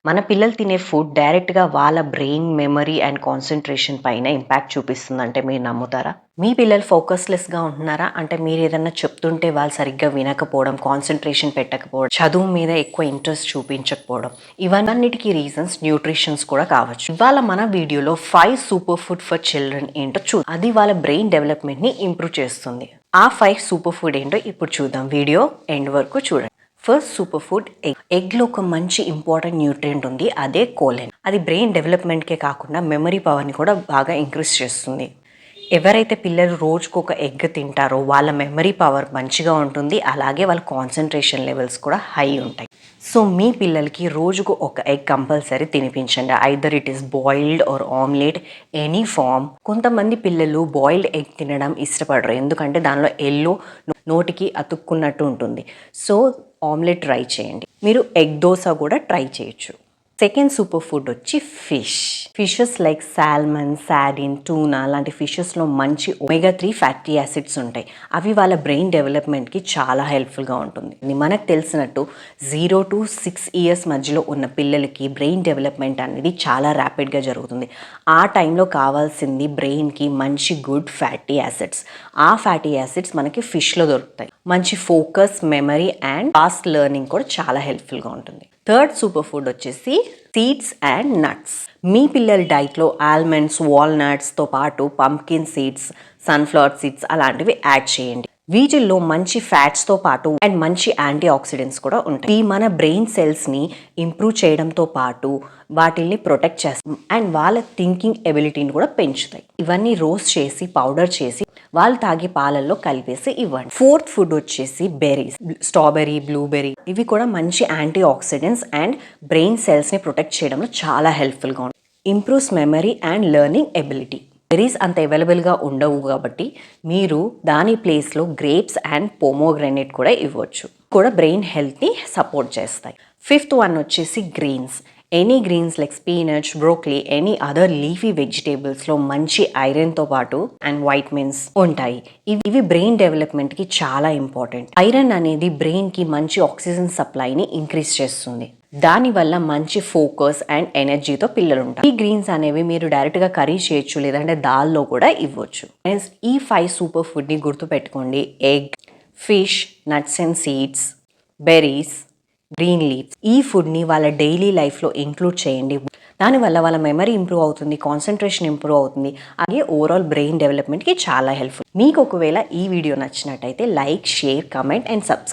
మన పిల్లలు తినే ఫుడ్ డైరెక్ట్‌గా వాళ్ళ బ్రెయిన్, మెమరీ అండ్ కాన్సంట్రేషన్ పైన ఇంపాక్ట్ చూపిస్తుందంటే మీరు నమ్ముతారా? మీ పిల్లలు ఫోకస్‌లెస్‌గా ఉంటున్నారా? అంటే మీరేదన్నా చెప్తుంటే వాళ్ళు సరిగ్గా వినకపోవడం, కాన్సంట్రేషన్ పెట్టకపోవడం, చదువు మీద ఎక్కువ ఇంట్రెస్ట్ చూపించకపోవడం, ఇవన్నిటికి రీజన్స్ న్యూట్రిషన్స్ కూడా కావచ్చు. ఇవాళ మన వీడియోలో 5 సూపర్ ఫుడ్ ఫర్ చిల్డ్రన్ ఏంటో అది వాళ్ళ బ్రెయిన్ డెవలప్‌మెంట్‌ని ఇంప్రూవ్ చేస్తుంది. ఆ 5 సూపర్ ఫుడ్ ఏంటో ఇప్పుడు చూద్దాం. వీడియో ఎండ్ వరకు చూడండి. ఫస్ట్ సూపర్ ఫుడ్ ఎగ్లో ఒక మంచి ఇంపార్టెంట్ న్యూట్రియంట్ ఉంది, అదే కోలెన్. అది బ్రెయిన్ డెవలప్మెంట్కే కాకుండా మెమరీ పవర్ని కూడా బాగా ఇంక్రీజ్ చేస్తుంది. ఎవరైతే పిల్లలు రోజుకు ఒక ఎగ్ తింటారో వాళ్ళ మెమరీ పవర్ మంచిగా ఉంటుంది, అలాగే వాళ్ళ కాన్సన్ట్రేషన్ లెవెల్స్ కూడా హై ఉంటాయి. సో మీ పిల్లలకి రోజుకు ఒక ఎగ్ కంపల్సరీ తినిపించండి. Either it is boiled or omelette, any form. కొంతమంది పిల్లలు బాయిల్డ్ ఎగ్ తినడం ఇష్టపడరు, ఎందుకంటే దానిలో ఎల్లో నోటికి అతుక్కున్నట్టు ఉంటుంది. సో ఆమ్లెట్ ట్రై చేయండి. మీరు ఎగ్ దోశ కూడా ట్రై చేయొచ్చు. సెకండ్ సూపర్ ఫుడ్ వచ్చి ఫిషెస్ లైక్ సాల్మన్, సార్డిన్, టూనా లాంటి ఫిషెస్లో మంచి ఒమేగా 3 ఫ్యాటీ యాసిడ్స్ ఉంటాయి. అవి వాళ్ళ బ్రెయిన్ డెవలప్మెంట్కి చాలా హెల్ప్ఫుల్గా ఉంటుంది. మనకు తెలిసినట్టు 0 to 6 years మధ్యలో ఉన్న పిల్లలకి బ్రెయిన్ డెవలప్మెంట్ అనేది చాలా ర్యాపిడ్గా జరుగుతుంది. ఆ టైంలో కావాల్సింది బ్రెయిన్కి మంచి గుడ్ ఫ్యాటీ యాసిడ్స్. ఆ ఫ్యాటీ యాసిడ్స్ మనకి ఫిష్లో దొరుకుతాయి. మంచి focus, memory and fast learning కూడా చాలా హెల్ప్ఫుల్గా ఉంటుంది. థర్డ్ సూపర్ ఫుడ్ వచ్చేసి సీడ్స్ అండ్ నట్స్. మీ పిల్లల డైట్లో ఆల్మండ్స్, వాల్నట్స్తో పాటు పంప్కిన్ సీడ్స్, సన్ఫ్లవర్ సీడ్స్ అలాంటివి యాడ్ చేయండి. వీటిల్లో మంచి ఫ్యాట్స్తో పాటు అండ్ మంచి యాంటీ ఆక్సిడెంట్స్ కూడా ఉంటాయి. ఇవి మన బ్రెయిన్ సెల్స్ని ఇంప్రూవ్ చేయడంతో పాటు వాటిల్ని ప్రొటెక్ట్ చేస్తాయి అండ్ వాళ్ళ థింకింగ్ ఎబిలిటీని కూడా పెంచుతాయి. ఇవన్నీ రోస్ట్ చేసి పౌడర్ చేసి వాళ్ళు తాగే పాలల్లో కలిపేసి ఇవ్వండి. ఫోర్త్ ఫుడ్ వచ్చేసి బెర్రీస్, స్ట్రాబెర్రీ, బ్లూబెర్రీ. ఇవి కూడా మంచి యాంటీ ఆక్సిడెంట్స్ అండ్ బ్రెయిన్ సెల్స్ని ప్రొటెక్ట్ చేయడంలో చాలా హెల్ప్ఫుల్గా ఉంటాయి. Improves memory and learning ability. Berries అంత అవైలబుల్గా ఉండవు కాబట్టి మీరు దాని ప్లేస్లో గ్రేప్స్ అండ్ పోమోగ్రానేట్ కూడా ఇవ్వచ్చు. కూడా బ్రెయిన్ హెల్త్ని సపోర్ట్ చేస్తాయి. ఫిఫ్త్ వన్ వచ్చేసి greens. Any greens like spinach, broccoli, any other leafy వెజిటేబుల్స్లో మంచి ఐరన్తో పాటు అండ్ వైటమిన్స్ ఉంటాయి. ఇవి బ్రెయిన్ డెవలప్మెంట్కి చాలా ఇంపార్టెంట్. ఐరన్ అనేది బ్రెయిన్కి మంచి ఆక్సిజన్ సప్లైని ఇంక్రీజ్ చేస్తుంది. దానివల్ల మంచి ఫోకస్ అండ్ ఎనర్జీతో పిల్లలు ఉంటారు. ఈ గ్రీన్స్ అనేవి మీరు డైరెక్ట్గా కర్రీ చేయొచ్చు, లేదంటే దాల్లో కూడా ఇవ్వచ్చు. ఈ 5 సూపర్ ఫుడ్ని గుర్తుపెట్టుకోండి: egg, fish, nuts and seeds, berries, green leaves. ఈ ఫుడ్ని వాళ్ళ డైలీ లైఫ్లో ఇంక్లూడ్ చేయండి. దానివల్ల వాళ్ళ మెమరీ ఇంప్రూవ్ అవుతుంది, కాన్సన్ట్రేషన్ ఇంప్రూవ్ అవుతుంది, అలాగే ఓవరాల్ బ్రెయిన్ డెవలప్మెంట్కి చాలా హెల్ప్ఫుల్. మీకు ఒకవేళ ఈ వీడియో నచ్చినట్టయితే like, share, comment and subscribe.